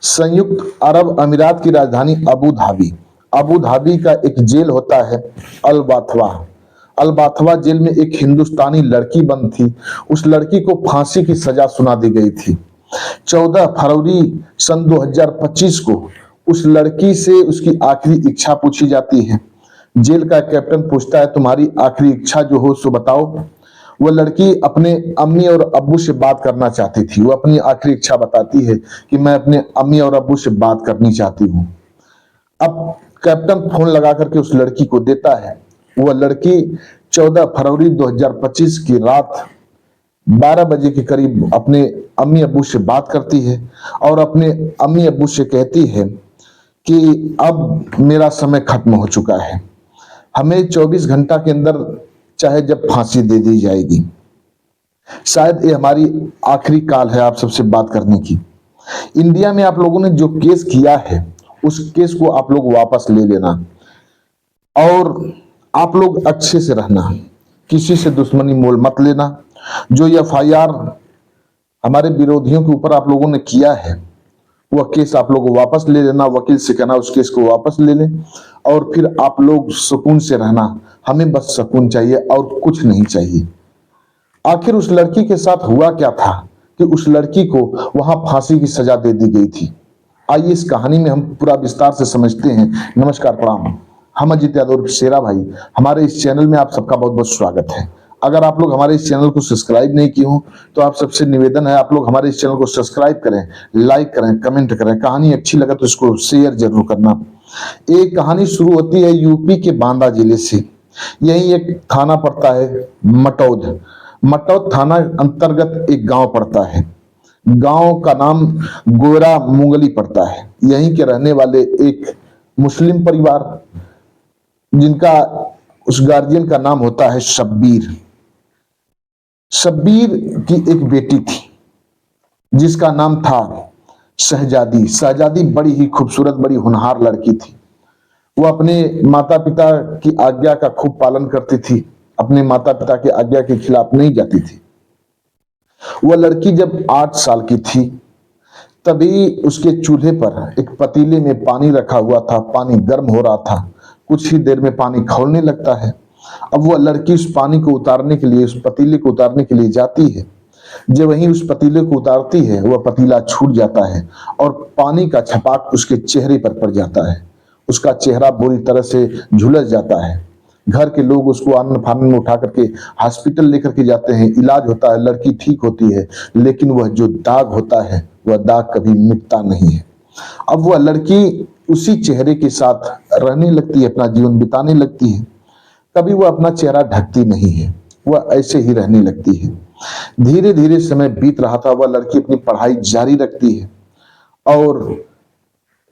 संयुक्त अरब अमीरात की राजधानी अबू धाबी। अबू धाबी का एक जेल होता है अलबाथवा। अलबाथवा जेल में एक हिंदुस्तानी लड़की बंद थी। उस लड़की को फांसी की सजा सुना दी गई थी। 14 फरवरी सन 2025 को उस लड़की से उसकी आखिरी इच्छा पूछी जाती है। जेल का कैप्टन पूछता है, तुम्हारी आखिरी इच्छा जो हो सो बताओ। वह लड़की अपने अम्मी और अब्बू से बात करना चाहती थी। वो अपनी आखिरी इच्छा बताती है कि मैं अपने अम्मी और अब्बू से बात करनी चाहती हूँ। अब कैप्टन फोन लगा करके उस लड़की को देता है। वह लड़की 14 फरवरी 2025 की रात 12 बजे के करीब अपने अम्मी अब्बू से बात करती है और अपने अम्मी अब्बू से कहती है कि अब मेरा समय खत्म हो चुका है, हमें 24 घंटा के अंदर चाहे जब फांसी दे दी जाएगी। शायद ये हमारी आखिरी काल है आप सबसे बात करने की। इंडिया में आप लोगों ने जो केस किया है उस केस को आप लोग वापस ले लेना और आप लोग अच्छे से रहना, किसी से दुश्मनी मोल मत लेना। जो एफआईआर हमारे विरोधियों के ऊपर आप लोगों ने किया है वह केस आप लोग वापस ले लेना। वकील से कहना उस केस को वापस ले लें और फिर आप लोग सुकून से रहना। हमें बस सुकून चाहिए और कुछ नहीं चाहिए। आखिर उस लड़की के साथ हुआ क्या था कि उस लड़की को वहां फांसी की सजा दे दी गई थी। आइए इस कहानी में हम पूरा विस्तार से समझते हैं। नमस्कार, प्रणाम। हम अजित यादव शेरा भाई, हमारे इस चैनल में आप सबका बहुत बहुत स्वागत है। अगर आप लोग हमारे इस चैनल को सब्सक्राइब नहीं किए हो तो आप सबसे निवेदन है आप लोग हमारे इस चैनल को सब्सक्राइब करें, लाइक करें, कमेंट करें। कहानी अच्छी लगे तो इसको शेयर जरूर करना। एक कहानी शुरू होती है यूपी के बांदा जिले से। यही एक थाना पड़ता है मटौद। मटौद थाना अंतर्गत एक गांव पड़ता है। गांव का नाम गोरा मुंगली पड़ता है। यहीं के रहने वाले एक मुस्लिम परिवार, जिनका उस गार्जियन का नाम होता है शब्बीर। शब्बीर की एक बेटी थी जिसका नाम था शहजादी। शहजादी बड़ी ही खूबसूरत, बड़ी होनहार लड़की थी। वो अपने माता पिता की आज्ञा का खूब पालन करती थी, अपने माता पिता की आज्ञा के खिलाफ नहीं जाती थी। वह लड़की जब 8 साल की थी तभी उसके चूल्हे पर एक पतीले में पानी रखा हुआ था। पानी गर्म हो रहा था। कुछ ही देर में पानी खौलने लगता है। अब वह लड़की उस पानी को उतारने के लिए, उस पतीले को उतारने के लिए जाती है। जब वहीं उस पतीले को उतारती है वह पतीला छूट जाता है और पानी का छपाक उसके चेहरे पर पड़ जाता है। उसका चेहरा बुरी तरह से झुलस जाता है। घर के लोग उसको आनन फानन में उठा करके हॉस्पिटल लेकर के जाते हैं। इलाज होता है, लड़की ठीक होती है, लेकिन वह जो दाग होता है वह दाग कभी मिटता नहीं है। अब वह लड़की उसी चेहरे के साथ रहने लगती है, अपना जीवन बिताने लगती है। कभी वह अपना चेहरा ढकती नहीं है, वह ऐसे ही रहने लगती है। धीरे धीरे समय बीत रहा था। वह लड़की अपनी पढ़ाई जारी रखती है और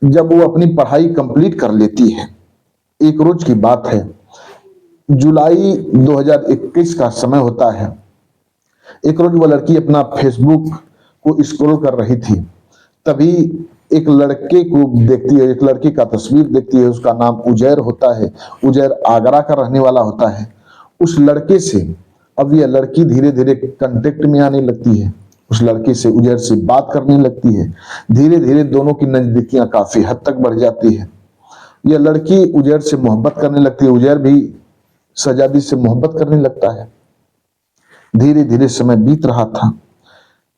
जब वो अपनी पढ़ाई कंप्लीट कर लेती है, एक रोज की बात है, जुलाई 2021 का समय होता है। एक रोज वह लड़की अपना फेसबुक को स्क्रॉल कर रही थी, तभी एक लड़के को देखती है, एक लड़के का तस्वीर देखती है। उसका नाम उजैर होता है। उजैर आगरा का रहने वाला होता है। उस लड़के से अब यह लड़की धीरे धीरे कांटेक्ट में आने लगती है। उस लड़के से, उजैर से बात करने लगती है। धीरे धीरे दोनों की नजदीकियां काफी हद तक बढ़ जाती है। यह लड़की उजैर से मोहब्बत करने लगती है। उजैर भी शहजादी से मोहब्बत करने लगता है। धीरे धीरे समय बीत रहा था।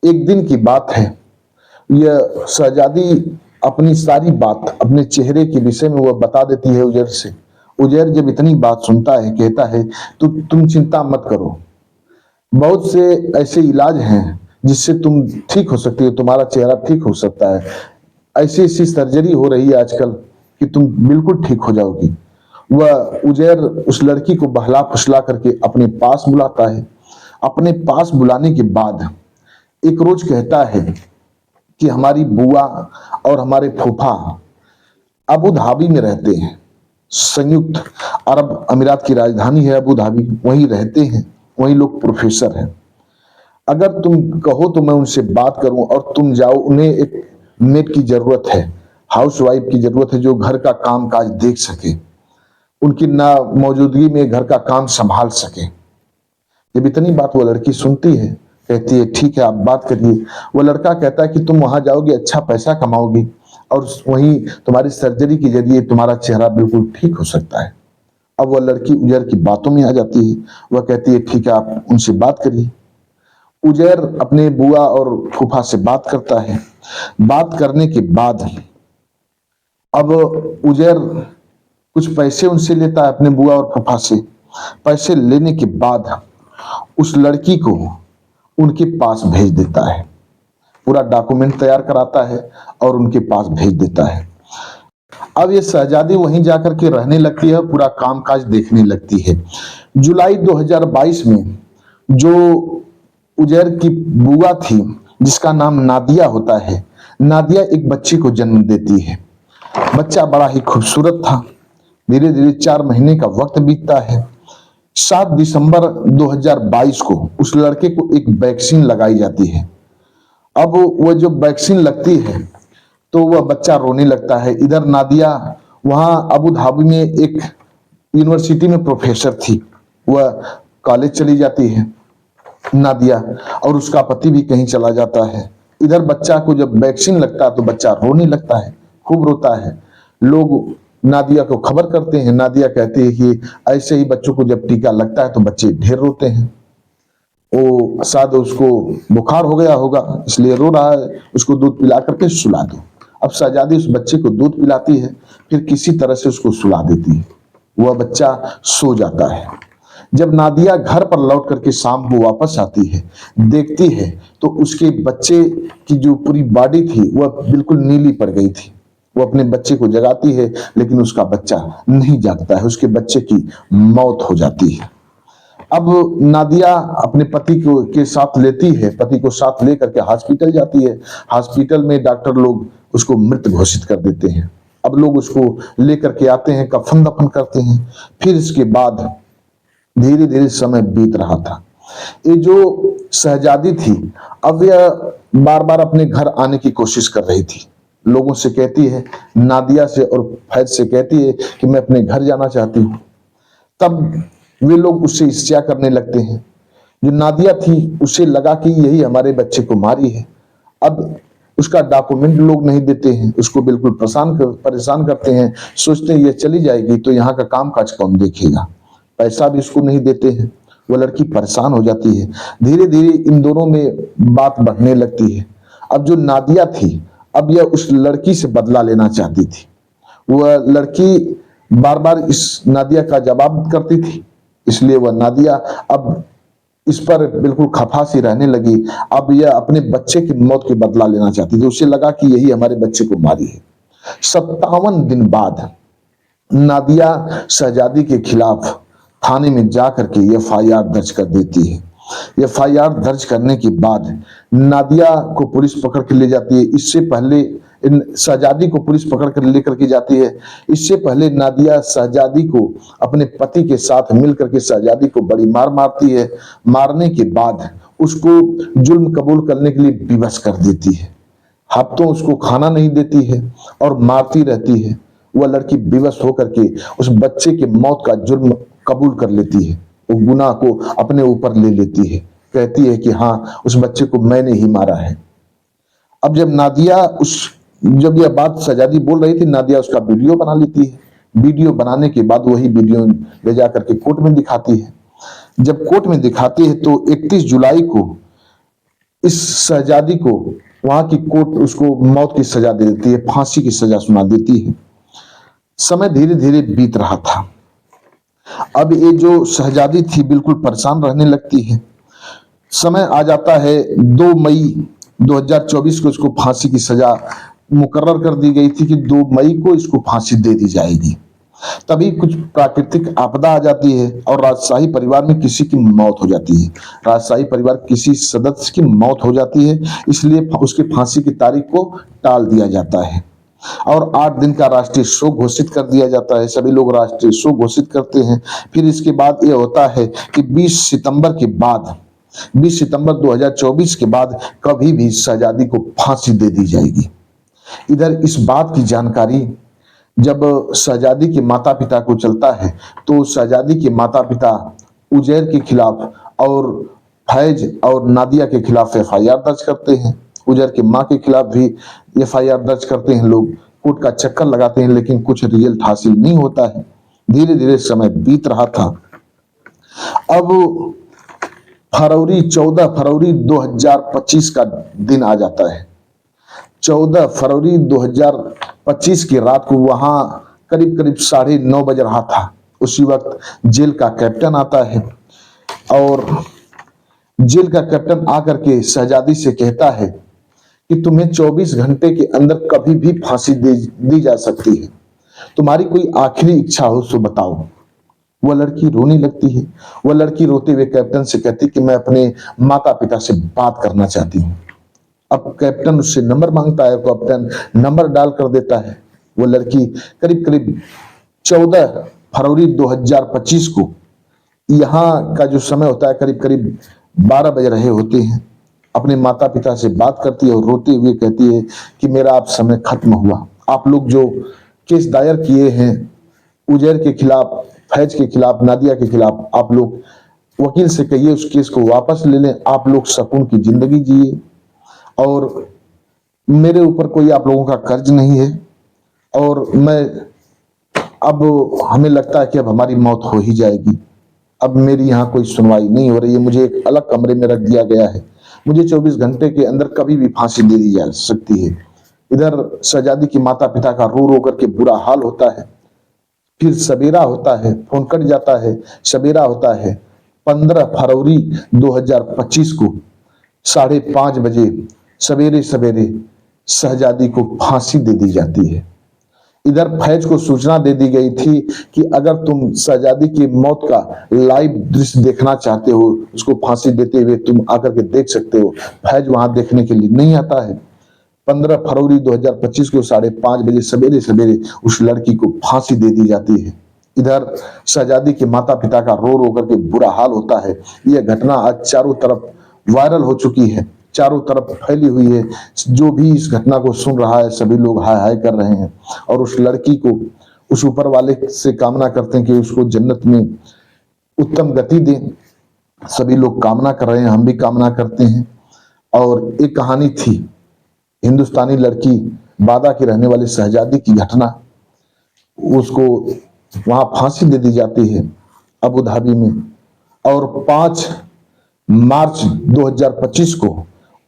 एक दिन की बात है, यह शहजादी अपनी सारी बात अपने चेहरे के विषय में वह बता देती है उजैर से। उजैर जब इतनी बात सुनता है कहता है, तो तुम चिंता मत करो, बहुत से ऐसे इलाज हैं जिससे तुम ठीक हो सकती हो, तुम्हारा चेहरा ठीक हो सकता है। ऐसी ऐसी सर्जरी हो रही है आजकल कि तुम बिल्कुल ठीक हो जाओगी। वह उजैर उस लड़की को बहला फुसला करके अपने पास बुलाता है। अपने पास बुलाने के बाद एक रोज कहता है कि हमारी बुआ और हमारे फूफा अबू धाबी में रहते हैं। संयुक्त अरब अमीरात की राजधानी है अबू धाबी, वहीं रहते हैं, वहीं लोग प्रोफेसर हैं। अगर तुम कहो तो मैं उनसे बात करूं और तुम जाओ। उन्हें एक मेड की जरूरत है, हाउस वाइफ की जरूरत है जो घर का काम काज देख सके, उनकी ना मौजूदगी में घर का काम संभाल सके। जब इतनी बात वो लड़की सुनती है कहती है ठीक है आप बात करिए। वो लड़का कहता है कि तुम वहां जाओगी, अच्छा पैसा कमाओगी, और वहीं तुम्हारी सर्जरी के जरिए तुम्हारा चेहरा बिल्कुल ठीक हो सकता है। अब वह लड़की उजैर की बातों में आ जाती है। वह कहती है ठीक है, आप उनसे बात करिए। उजैर अपने बुआ और फूफा से बात करता है। बात करने के बाद अब उजैर कुछ पैसे उनसे लेता है, अपने बुआ और फूफा से। पैसे लेने के बाद उस लड़की को उनके पास भेज देता है, पूरा डॉक्यूमेंट तैयार कराता है और उनके पास भेज देता है। अब ये शहजादी वहीं जाकर के रहने लगती है, पूरा कामकाज देखने लगती है। जुलाई 2022 में जो उजैर की बुआ थी, जिसका नाम नादिया होता है, नादिया एक बच्चे को जन्म देती है। बच्चा बड़ा ही खूबसूरत था। धीरे धीरे 4 महीने का वक्त बीतता है। 7 दिसंबर 2022 को उस लड़के को एक वैक्सीन लगाई जाती है। अब वह जो वैक्सीन लगती है तो वह बच्चा रोने लगता है। इधर नादिया वहां अबू धाबी में एक यूनिवर्सिटी में प्रोफेसर थी, वह कॉलेज चली जाती है नादिया, और उसका पति भी कहीं चला जाता है। इधर बच्चा को जब वैक्सीन लगता है तो बच्चा रोने लगता है, खूब रोता है। लोग नादिया को खबर करते हैं। नादिया कहती है कि ऐसे ही बच्चों को जब टीका लगता है तो बच्चे ढेर रोते हैं, वो शायद उसको बुखार हो गया होगा इसलिए रो रहा है, उसको दूध पिला करके सुला दो। अब शहजादी उस बच्चे को दूध पिलाती है, फिर किसी तरह से उसको सुला देती है। वह बच्चा सो जाता है। जब नादिया घर पर लौट करके शाम को वापस आती है, देखती है तो उसके बच्चे की जो पूरी बॉडी थी वह बिल्कुल नीली पड़ गई थी। वो अपने बच्चे को जगाती है लेकिन उसका बच्चा नहीं जागता है, उसके बच्चे की मौत हो जाती है। अब नादिया अपने पति को के साथ लेती है, पति को साथ लेकर के हॉस्पिटल जाती है। हॉस्पिटल में डॉक्टर लोग उसको मृत घोषित कर देते हैं। अब लोग उसको लेकर के आते हैं, कफन दफन करते हैं। फिर इसके बाद धीरे धीरे समय बीत रहा था। ये जो शहजादी थी, अब यह बार बार अपने घर आने की कोशिश कर रही थी। लोगों से कहती है, नादिया से और फैज से कहती है कि मैं अपने घर जाना चाहती हूँ। तब वे लोग उससे ईर्ष्या करने लगते हैं। जो नादिया थी उसे लगा कि यही हमारे बच्चे को मारी है। अब उसका डॉक्यूमेंट लोग नहीं देते हैं, उसको बिल्कुल परेशान करते हैं। सोचते हैं ये चली जाएगी तो यहाँ का काम काज कौन देखेगा। पैसा भी उसको नहीं देते हैं। वो लड़की परेशान हो जाती है। धीरे धीरे इन दोनों में बात बढ़ने लगती है। अब जो नादिया थी, अब यह उस लड़की से बदला लेना चाहती थी। वह लड़की बार बार इस नादिया का जवाब करती थी, इसलिए वह नादिया अब इस पर बिल्कुल खफा सी रहने लगी। अब यह अपने बच्चे की मौत की बदला लेना चाहती थी। उसे लगा कि यही हमारे बच्चे को मारी है। 57 दिन बाद नादिया शहजादी के खिलाफ थाने में जाकर के एफआईआर दर्ज कर देती है। एफआईआर दर्ज करने के बाद नादिया को पुलिस पकड़ के ले जाती है। इससे पहले इन शहजादी को पुलिस पकड़ कर लेकर के जाती है। इससे पहले नादिया शहजादी को अपने पति के साथ मिलकर के शहजादी को बड़ी मार मारती है। मारने के बाद उसको जुल्म कबूल करने के लिए विवश कर देती है। हफ्तों उसको खाना नहीं देती है और मारती रहती है। वह लड़की विवश होकर के उस बच्चे के मौत का जुर्म कबूल कर लेती है, वो गुनाह को अपने ऊपर ले लेती है। कहती है कि हाँ, उस बच्चे को मैंने ही मारा है। अब जब यह बात शहजादी बोल रही थी, नादिया उसका वीडियो बना लेती है। वीडियो बनाने के बाद वही वीडियो ले जाकर के कोर्ट में दिखाती है। जब कोर्ट में दिखाती है तो 31 जुलाई को इस शहजादी को वहां की कोर्ट उसको मौत की सजा दे देती है, फांसी की सजा सुना देती है। समय धीरे धीरे बीत रहा था। अब ये जो शहजादी थी बिल्कुल परेशान रहने लगती है। समय आ जाता है 2 मई 2024 को इसको फांसी की सजा मुकर्रर कर दी गई थी कि 2 मई को इसको फांसी दे दी जाएगी। तभी कुछ प्राकृतिक आपदा आ जाती है और राजशाही परिवार में किसी की मौत हो जाती है। राजशाही परिवार किसी सदस्य की मौत हो जाती है, इसलिए उसके फांसी की तारीख को टाल दिया जाता है और 8 दिन का राष्ट्रीय शोक घोषित कर दिया जाता है। सभी लोग राष्ट्रीय शोक घोषित करते हैं। फिर इसके बाद यह होता है कि 20 सितंबर 2024 के बाद कभी भी शहजादी को फांसी दे दी जाएगी। इधर इस बात की जानकारी जब शहजादी के माता पिता को चलता है तो शहजादी के माता पिता उजैर के खिलाफ और फैज और नादिया के खिलाफ एफआईआर दर्ज करते हैं। उजैर की मां के खिलाफ भी एफआईआर दर्ज करते हैं लोग, कोर्ट का चक्कर लगाते हैं, लेकिन कुछ रिजल्ट हासिल नहीं होता है। धीरे धीरे समय बीत रहा था। अब 14 फरवरी 2025 का दिन आ जाता है। 14 फरवरी 2025 की रात को वहां करीब करीब 9:30 बज रहा था। उसी वक्त जेल का कैप्टन आता है और जेल का कैप्टन आकर के शहजादी से कहता है कि तुम्हें 24 घंटे के अंदर कभी भी फांसी दी जा सकती है, तुम्हारी कोई आखिरी इच्छा हो तो बताओ। वह लड़की रोने लगती है। वह लड़की रोते हुए कैप्टन से कहती कि मैं अपने माता पिता से बात करना चाहती हूँ। अब कैप्टन उससे नंबर मांगता है, कैप्टन नंबर डाल कर देता है। वो लड़की करीब करीब 14 फरवरी 2025 को, यहाँ का जो समय होता है करीब करीब 12 बज रहे होते हैं, अपने माता पिता से बात करती है और रोते हुए कहती है कि मेरा अब समय खत्म हुआ। आप लोग जो केस दायर किए हैं उजैर के खिलाफ, फैज के खिलाफ, नादिया के खिलाफ, आप लोग वकील से कहिए उस केस को वापस ले लें। आप लोग सुकून की जिंदगी जिए और मेरे ऊपर कोई आप लोगों का कर्ज नहीं है। और मैं अब हमें लगता है कि अब हमारी मौत हो ही जाएगी। अब मेरी यहाँ कोई सुनवाई नहीं हो रही है। मुझे एक अलग कमरे में रख दिया गया है। मुझे 24 घंटे के अंदर कभी भी फांसी दे दी जा सकती है। इधर शहजादी की माता पिता का रो रो करके बुरा हाल होता है। फिर सवेरा होता है, फोन कट जाता है, सवेरा होता है 15 फरवरी 2025 को 5:30 बजे सवेरे सवेरे शहजादी को फांसी दे दी जाती है। इधर फैज को सूचना दे दी गई थी कि अगर तुम शहजादी की मौत का लाइव दृश्य देखना चाहते हो, उसको फांसी देते हुए तुम आकर के देख सकते हो। फैज वहां देखने के लिए नहीं आता है। 15 फरवरी 2025 को 5:30 बजे सवेरे सवेरे उस लड़की को फांसी दे दी जाती है। इधर शहजादी के माता पिता का रो रो करके बुरा हाल होता है। यह घटना आज चारों तरफ वायरल हो चुकी है, चारों तरफ फैली हुई है। जो भी इस घटना को सुन रहा है सभी लोग हाय हाय कर रहे हैं और उस लड़की को उस ऊपर वाले से कामना करते हैं कि उसको जन्नत में उत्तम गति दे। सभी लोग कामना कर रहे हैं, हम भी कामना करते हैं। और एक कहानी थी, हिंदुस्तानी लड़की बादा की रहने वाली शहजादी की घटना, उसको वहां फांसी दे दी जाती है अबू धाबी में। और 5 मार्च 2025 को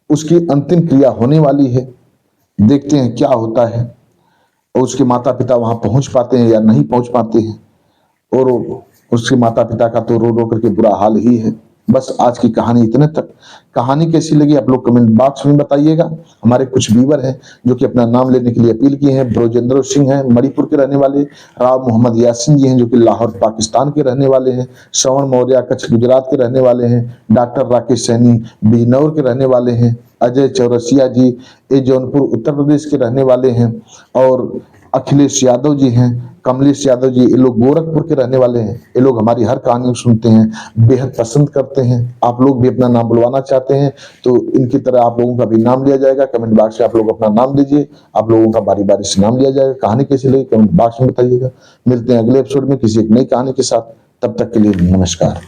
उसकी अंतिम क्रिया होने वाली है। देखते हैं क्या होता है और उसके माता पिता वहां पहुंच पाते हैं या नहीं पहुंच पाते हैं। और उसके माता पिता का तो रो रो करके बुरा हाल ही है। बस आज की कहानी इतने तक। कहानी कैसी लगी आप लोग कमेंट बॉक्स में बताइएगा। हमारे कुछ व्यूअर हैं जो कि अपना नाम लेने के लिए अपील किए हैं। ब्रजेंद्र सिंह हैं मणिपुर के रहने वाले, राव मोहम्मद यासिन जी हैं जो कि लाहौर पाकिस्तान के रहने वाले हैं, श्रवण मौर्य कच्छ गुजरात के रहने वाले हैं, डॉक्टर राकेश सैनी बिजनौर के रहने वाले हैं, अजय चौरसिया जी ये जौनपुर उत्तर प्रदेश के रहने वाले हैं, और अखिलेश यादव जी हैं, कमलेश यादव जी, ये लोग गोरखपुर के रहने वाले हैं। ये लोग हमारी हर कहानी सुनते हैं, बेहद पसंद करते हैं। आप लोग भी अपना नाम बुलवाना चाहते हैं तो इनकी तरह आप लोगों का भी नाम लिया जाएगा। कमेंट बॉक्स में आप लोग अपना नाम दीजिए, आप लोगों का बारी बारी से नाम लिया जाएगा। कहानी कैसी लगी कमेंट बॉक्स में बताइएगा। मिलते हैं अगले एपिसोड में किसी एक नई कहानी के साथ। तब तक के लिए नमस्कार।